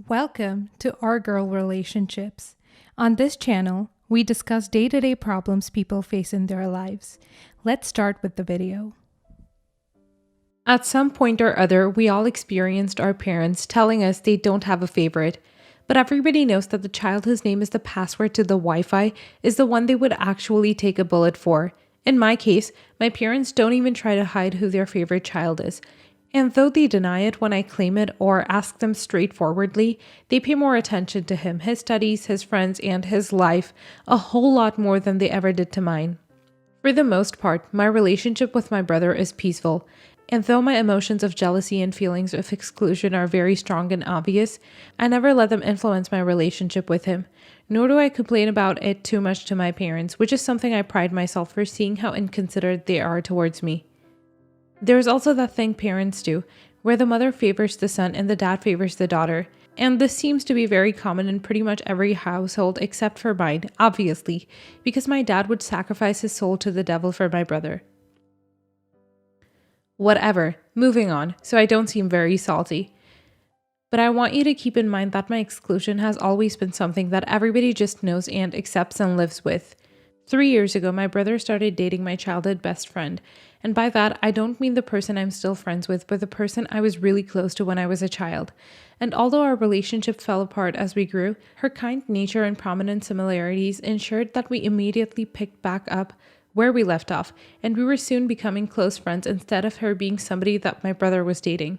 Welcome to Our Girl Relationships. On this channel, we discuss day-to-day problems people face in their lives. Let's start with the video. At some point or other, we all experienced our parents telling us they don't have a favorite, but everybody knows that the child whose name is the password to the Wi-Fi is the one they would actually take a bullet for. In my case, my parents don't even try to hide who their favorite child is. And though they deny it when I claim it or ask them straightforwardly, they pay more attention to him, his studies, his friends, and his life, a whole lot more than they ever did to mine. For the most part, my relationship with my brother is peaceful, and though my emotions of jealousy and feelings of exclusion are very strong and obvious, I never let them influence my relationship with him, nor do I complain about it too much to my parents, which is something I pride myself for, seeing how inconsiderate they are towards me. There's also that thing parents do, where the mother favors the son and the dad favors the daughter. And this seems to be very common in pretty much every household except for mine, obviously, because my dad would sacrifice his soul to the devil for my brother. Whatever, moving on, so I don't seem very salty. But I want you to keep in mind that my exclusion has always been something that everybody just knows and accepts and lives with. 3 years ago, my brother started dating my childhood best friend, and by that, I don't mean the person I'm still friends with, but the person I was really close to when I was a child. And although our relationship fell apart as we grew, her kind nature and prominent similarities ensured that we immediately picked back up where we left off, and we were soon becoming close friends instead of her being somebody that my brother was dating.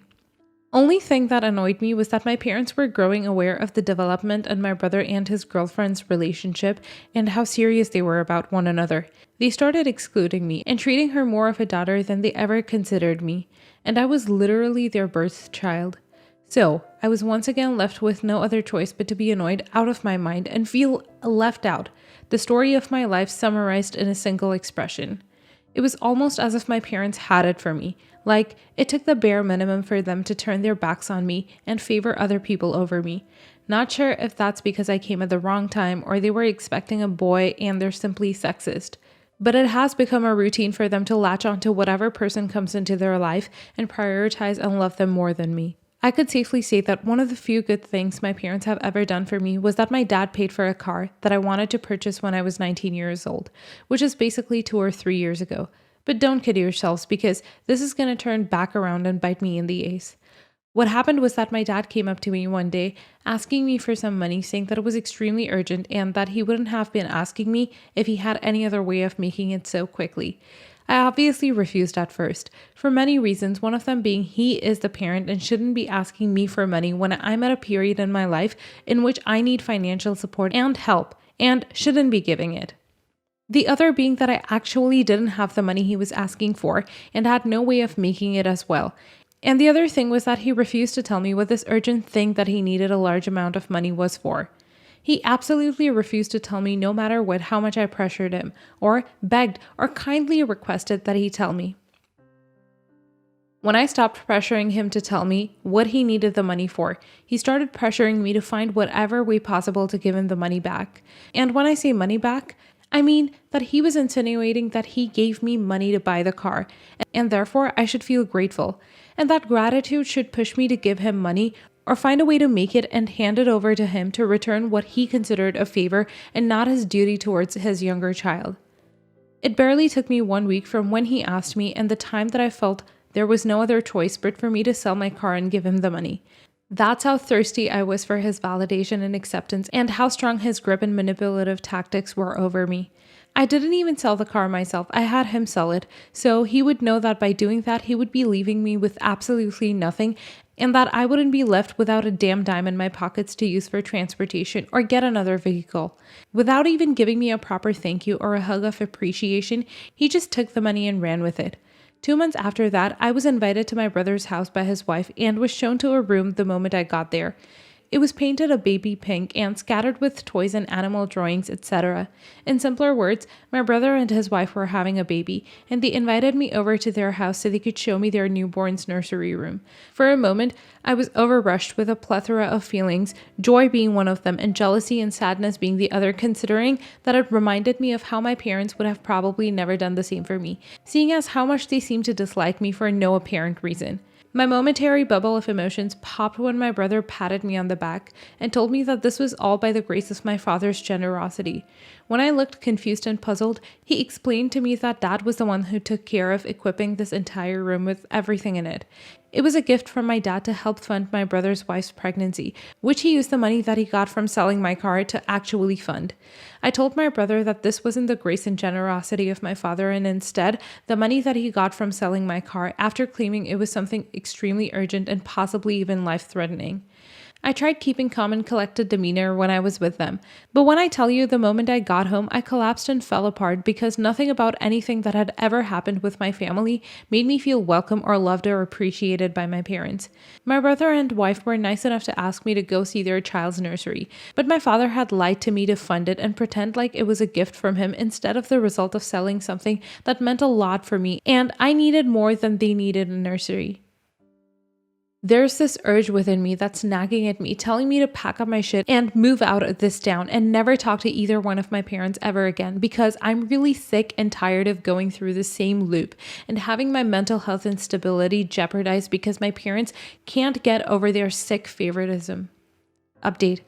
Only thing that annoyed me was that my parents were growing aware of the development in my brother and his girlfriend's relationship and how serious they were about one another. They started excluding me and treating her more of a daughter than they ever considered me, and I was literally their birth child. So, I was once again left with no other choice but to be annoyed out of my mind and feel left out, the story of my life summarized in a single expression. It was almost as if my parents had it for me, like it took the bare minimum for them to turn their backs on me and favor other people over me. Not sure if that's because I came at the wrong time or they were expecting a boy and they're simply sexist. But it has become a routine for them to latch onto whatever person comes into their life and prioritize and love them more than me. I could safely say that one of the few good things my parents have ever done for me was that my dad paid for a car that I wanted to purchase when I was 19 years old, which is basically 2 or 3 years ago. But don't kid yourselves, because this is going to turn back around and bite me in the ace. What happened was that my dad came up to me one day asking me for some money, saying that it was extremely urgent and that he wouldn't have been asking me if he had any other way of making it so quickly. I obviously refused at first, for many reasons, one of them being he is the parent and shouldn't be asking me for money when I'm at a period in my life in which I need financial support and help, and shouldn't be giving it. The other being that I actually didn't have the money he was asking for and had no way of making it as well. And the other thing was that he refused to tell me what this urgent thing that he needed a large amount of money was for. He absolutely refused to tell me no matter what, how much I pressured him, or begged, or kindly requested that he tell me. When I stopped pressuring him to tell me what he needed the money for, he started pressuring me to find whatever way possible to give him the money back. And when I say money back, I mean that he was insinuating that he gave me money to buy the car, and therefore I should feel grateful, and that gratitude should push me to give him money or find a way to make it and hand it over to him to return what he considered a favor and not his duty towards his younger child. It barely took me 1 week from when he asked me and the time that I felt there was no other choice but for me to sell my car and give him the money. That's how thirsty I was for his validation and acceptance, and how strong his grip and manipulative tactics were over me. I didn't even sell the car myself, I had him sell it, so he would know that by doing that he would be leaving me with absolutely nothing, and that I wouldn't be left without a damn dime in my pockets to use for transportation or get another vehicle. Without even giving me a proper thank you or a hug of appreciation, he just took the money and ran with it. 2 months after that, I was invited to my brother's house by his wife and was shown to a room the moment I got there. It was painted a baby pink and scattered with toys and animal drawings, etc. In simpler words, my brother and his wife were having a baby, and they invited me over to their house so they could show me their newborn's nursery room. For a moment, I was overrushed with a plethora of feelings, joy being one of them, and jealousy and sadness being the other, considering that it reminded me of how my parents would have probably never done the same for me, seeing as how much they seemed to dislike me for no apparent reason. My momentary bubble of emotions popped when my brother patted me on the back and told me that this was all by the grace of my father's generosity. When I looked confused and puzzled, he explained to me that Dad was the one who took care of equipping this entire room with everything in it. It was a gift from my dad to help fund my brother's wife's pregnancy, which he used the money that he got from selling my car to actually fund. I told my brother that this wasn't the grace and generosity of my father, and instead the money that he got from selling my car, after claiming it was something extremely urgent and possibly even life-threatening. I tried keeping calm and collected demeanor when I was with them, but when I tell you the moment I got home, I collapsed and fell apart because nothing about anything that had ever happened with my family made me feel welcome or loved or appreciated by my parents. My brother and wife were nice enough to ask me to go see their child's nursery, but my father had lied to me to fund it and pretend like it was a gift from him instead of the result of selling something that meant a lot for me, and I needed more than they needed a nursery. There's this urge within me that's nagging at me, telling me to pack up my shit and move out of this town and never talk to either one of my parents ever again, because I'm really sick and tired of going through the same loop and having my mental health and stability jeopardized because my parents can't get over their sick favoritism. Update.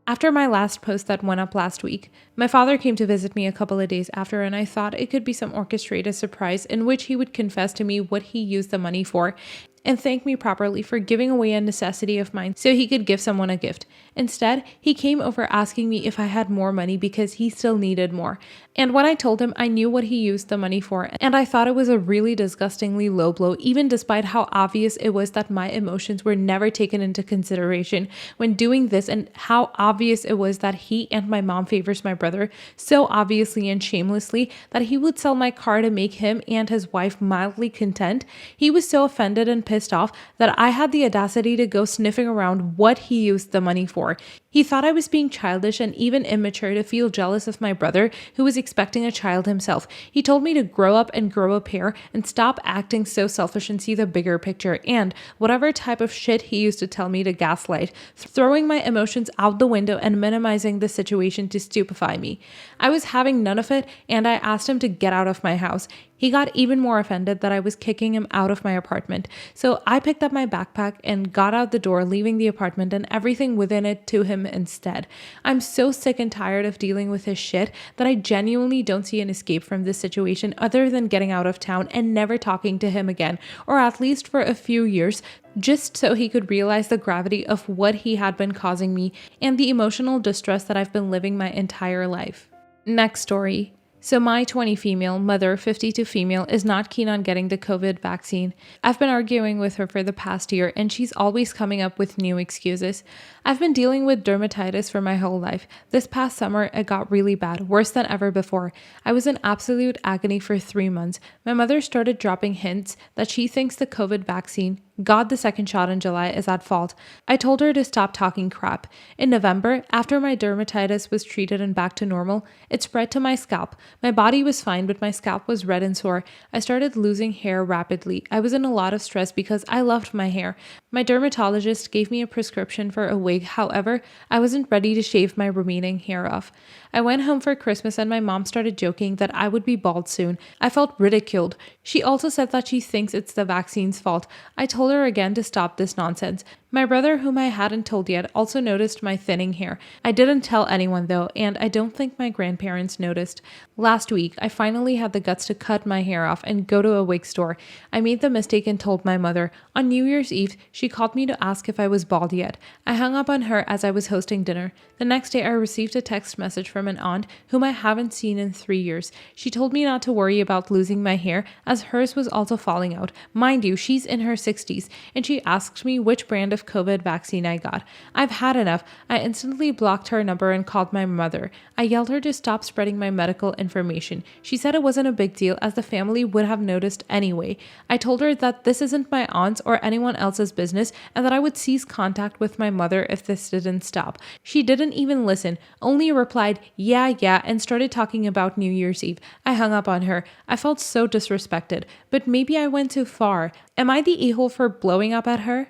After my last post that went up last week, my father came to visit me a couple of days after, and I thought it could be some orchestrated surprise in which he would confess to me what he used the money for and thank me properly for giving away a necessity of mine so he could give someone a gift. Instead, he came over asking me if I had more money because he still needed more. And when I told him I knew what he used the money for, and I thought it was a really disgustingly low blow, even despite how obvious it was that my emotions were never taken into consideration when doing this, and how obvious it was that he and my mom favors my brother so obviously and shamelessly that he would sell my car to make him and his wife mildly content, he was so offended and pissed off that I had the audacity to go sniffing around what he used the money for. He thought I was being childish and even immature to feel jealous of my brother, who was expecting a child himself. He told me to grow up and grow a pair and stop acting so selfish and see the bigger picture, and whatever type of shit he used to tell me to gaslight, throwing my emotions out the window and minimizing the situation to stupefy me. I was having none of it, and I asked him to get out of my house. He got even more offended that I was kicking him out of my apartment. So I picked up my backpack and got out the door, leaving the apartment and everything within it to him instead. I'm so sick and tired of dealing with his shit that I genuinely don't see an escape from this situation other than getting out of town and never talking to him again, or at least for a few years, just so he could realize the gravity of what he had been causing me and the emotional distress that I've been living my entire life. Next story. So my 20 female, mother 52 female, is not keen on getting the COVID vaccine. I've been arguing with her for the past year, and she's always coming up with new excuses. I've been dealing with dermatitis for my whole life. This past summer, it got really bad, worse than ever before. I was in absolute agony for 3 months. My mother started dropping hints that she thinks the COVID vaccine got the second shot in July is at fault. I told her to stop talking crap. In November, after my dermatitis was treated and back to normal, it spread to my scalp. My body was fine, but my scalp was red and sore. I started losing hair rapidly. I was in a lot of stress because I loved my hair. My dermatologist gave me a prescription for a wig. However, I wasn't ready to shave my remaining hair off. I went home for Christmas and my mom started joking that I would be bald soon. I felt ridiculed. She also said that she thinks it's the vaccine's fault. I told her again to stop this nonsense. My brother, whom I hadn't told yet, also noticed my thinning hair. I didn't tell anyone though, and I don't think my grandparents noticed. Last week, I finally had the guts to cut my hair off and go to a wig store. I made the mistake and told my mother. On New Year's Eve, she called me to ask if I was bald yet. I hung up on her as I was hosting dinner. The next day, I received a text message from an aunt whom I haven't seen in 3 years. She told me not to worry about losing my hair as hers was also falling out. Mind you, she's in her 60s, and she asked me which brand of COVID vaccine I got. I've had enough. I instantly blocked her number and called my mother. I yelled her to stop spreading my medical information. She said it wasn't a big deal as the family would have noticed anyway. I told her that this isn't my aunt's or anyone else's business and that I would cease contact with my mother if this didn't stop. She didn't even listen, only replied, yeah, and started talking about New Year's Eve. I hung up on her. I felt so disrespected, but maybe I went too far. Am I the a-hole for blowing up at her?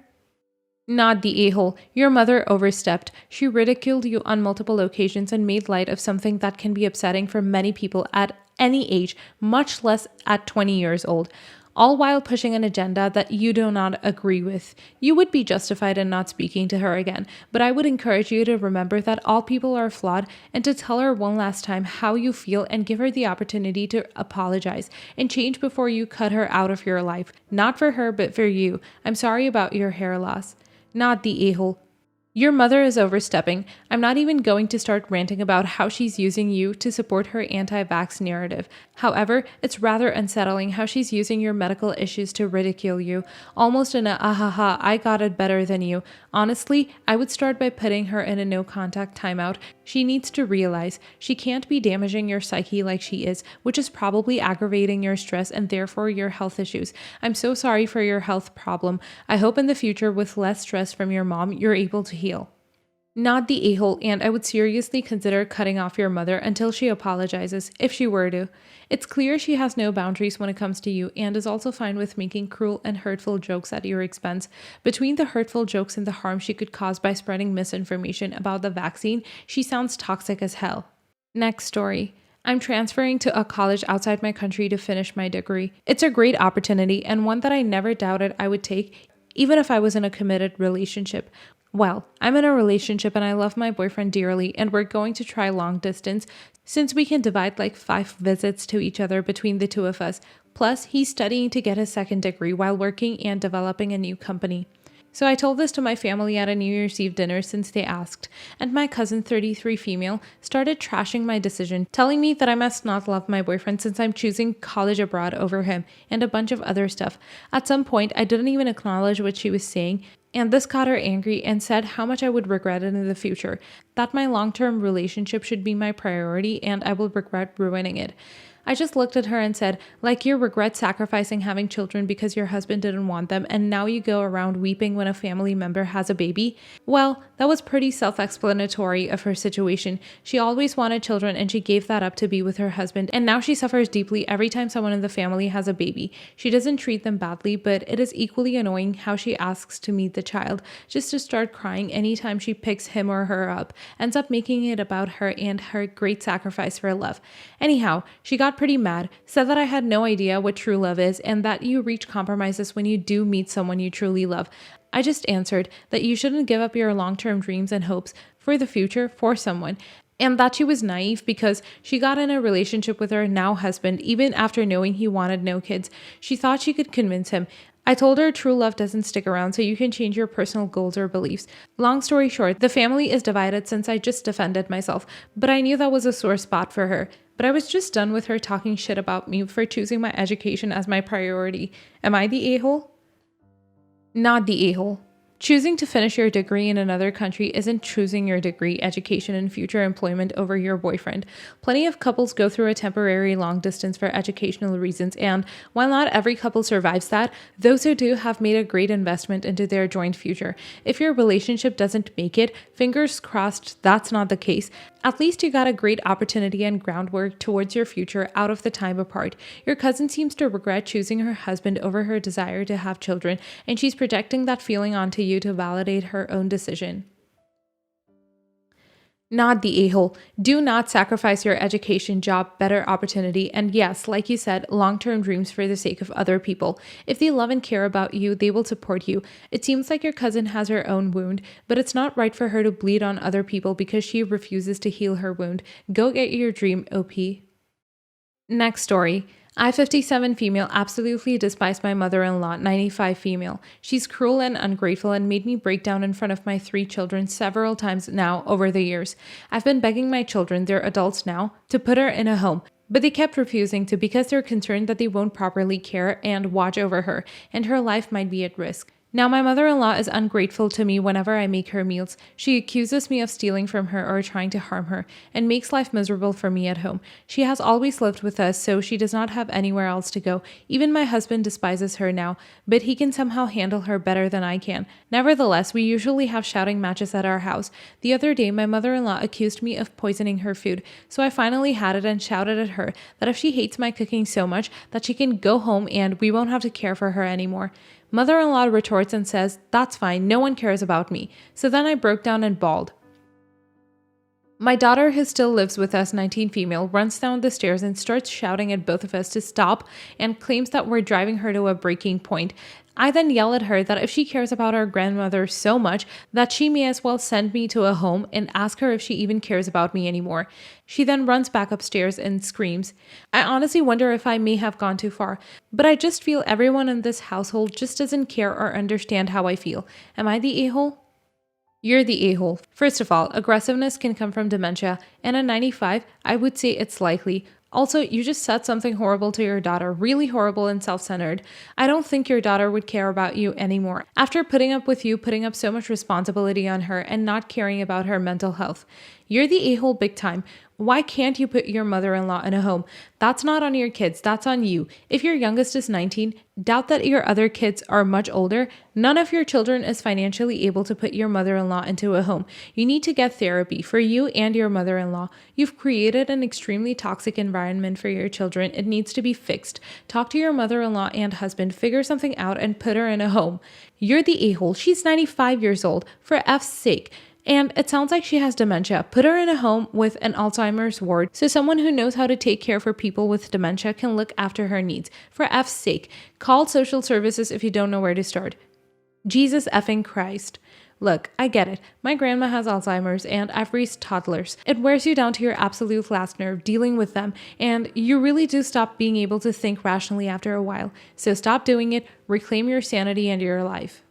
Not the a-hole. Your mother overstepped. She ridiculed you on multiple occasions and made light of something that can be upsetting for many people at any age, much less at 20 years old. all while pushing an agenda that you do not agree with. You would be justified in not speaking to her again, but I would encourage you to remember that all people are flawed and to tell her one last time how you feel and give her the opportunity to apologize and change before you cut her out of your life. Not for her, but for you. I'm sorry about your hair loss. Not the a-hole. Your mother is overstepping. I'm not even going to start ranting about how she's using you to support her anti-vax narrative. However, it's rather unsettling how she's using your medical issues to ridicule you, almost in a ahaha, I got it better than you. Honestly, I would start by putting her in a no-contact timeout. She needs to realize she can't be damaging your psyche like she is, which is probably aggravating your stress and therefore your health issues. I'm so sorry for your health problem. I hope in the future, with less stress from your mom, you're able to heal. Not the a-hole, and I would seriously consider cutting off your mother until she apologizes, if she were to. It's clear she has no boundaries when it comes to you and is also fine with making cruel and hurtful jokes at your expense. Between the hurtful jokes and the harm she could cause by spreading misinformation about the vaccine, she sounds toxic as hell. Next story. I'm transferring to a college outside my country to finish my degree. It's a great opportunity and one that I never doubted I would take, even if I was in a committed relationship. Well, I'm in a relationship and I love my boyfriend dearly, and we're going to try long distance since we can divide like 5 visits to each other between the two of us. Plus, he's studying to get his second degree while working and developing a new company. So I told this to my family at a New Year's Eve dinner since they asked, and my cousin, 33 female, started trashing my decision, telling me that I must not love my boyfriend since I'm choosing college abroad over him, and a bunch of other stuff. At some point, I didn't even acknowledge what she was saying, and this got her angry and said how much I would regret it in the future, that my long-term relationship should be my priority and I will regret ruining it. I just looked at her and said, like you regret sacrificing having children because your husband didn't want them and now you go around weeping when a family member has a baby? Well, that was pretty self-explanatory of her situation. She always wanted children and she gave that up to be with her husband, and now she suffers deeply every time someone in the family has a baby. She doesn't treat them badly, but it is equally annoying how she asks to meet the child, just to start crying anytime she picks him or her up, ends up making it about her and her great sacrifice for love. Anyhow, she got pretty mad, said that I had no idea what true love is and that you reach compromises when you do meet someone you truly love. I just answered that you shouldn't give up your long-term dreams and hopes for the future for someone, and that she was naive because she got in a relationship with her now husband even after knowing he wanted no kids. She thought she could convince him. I told her true love doesn't stick around, so you can change your personal goals or beliefs. Long story short, the family is divided since I just defended myself, but I knew that was a sore spot for her. But I was just done with her talking shit about me for choosing my education as my priority. Am I the a-hole? Not the a-hole. Choosing to finish your degree in another country isn't choosing your degree, education, and future employment over your boyfriend. Plenty of couples go through a temporary long distance for educational reasons, and while not every couple survives that, those who do have made a great investment into their joint future. If your relationship doesn't make it, fingers crossed that's not the case. At least you got a great opportunity and groundwork towards your future out of the time apart. Your cousin seems to regret choosing her husband over her desire to have children, and she's projecting that feeling onto you to validate her own decision. Not the a-hole. Do not sacrifice your education, job, better opportunity, and yes, like you said, long-term dreams for the sake of other people. If they love and care about you, they will support you. It seems like your cousin has her own wound, but it's not right for her to bleed on other people because she refuses to heal her wound. Go get your dream, OP. Next story. I, 57 female, absolutely despise my mother-in-law, 95 female. She's cruel and ungrateful and made me break down in front of my 3 children several times now over the years. I've been begging my children, they're adults now, to put her in a home, but they kept refusing to because they're concerned that they won't properly care and watch over her, and her life might be at risk. Now my mother-in-law is ungrateful to me whenever I make her meals. She accuses me of stealing from her or trying to harm her, and makes life miserable for me at home. She has always lived with us, so she does not have anywhere else to go. Even my husband despises her now, but he can somehow handle her better than I can. Nevertheless, we usually have shouting matches at our house. The other day, my mother-in-law accused me of poisoning her food, so I finally had it and shouted at her that if she hates my cooking so much that she can go home and we won't have to care for her anymore. Mother-in-law retorts and says, "That's fine, no one cares about me." So then I broke down and bawled. My daughter, who still lives with us, 19 female, runs down the stairs and starts shouting at both of us to stop and claims that we're driving her to a breaking point. I then yell at her that if she cares about our grandmother so much that she may as well send me to a home, and ask her if she even cares about me anymore. She then runs back upstairs and screams. I honestly wonder if I may have gone too far, but I just feel everyone in this household just doesn't care or understand how I feel. Am I the a-hole? You're the a-hole. First of all, aggressiveness can come from dementia, and at 95, I would say it's likely. Also, you just said something horrible to your daughter, really horrible and self-centered. I don't think your daughter would care about you anymore. After putting up with you, putting up so much responsibility on her and not caring about her mental health. You're the a-hole big time. Why can't you put your mother-in-law in a home? That's not on your kids, that's on you. If your youngest is 19, doubt that your other kids are much older. None of your children is financially able to put your mother-in-law into a home. You need to get therapy for you and your mother-in-law. You've created an extremely toxic environment for your children. It needs to be fixed. Talk to your mother-in-law and husband, figure something out, and put her in a home. You're the a-hole. She's 95 years old, for F's sake. And it sounds like she has dementia. Put her in a home with an Alzheimer's ward so someone who knows how to take care for people with dementia can look after her needs. For F's sake, call social services if you don't know where to start. Jesus effing Christ. Look, I get it. My grandma has Alzheimer's and I've raised toddlers. It wears you down to your absolute last nerve dealing with them, and you really do stop being able to think rationally after a while. So stop doing it, reclaim your sanity and your life.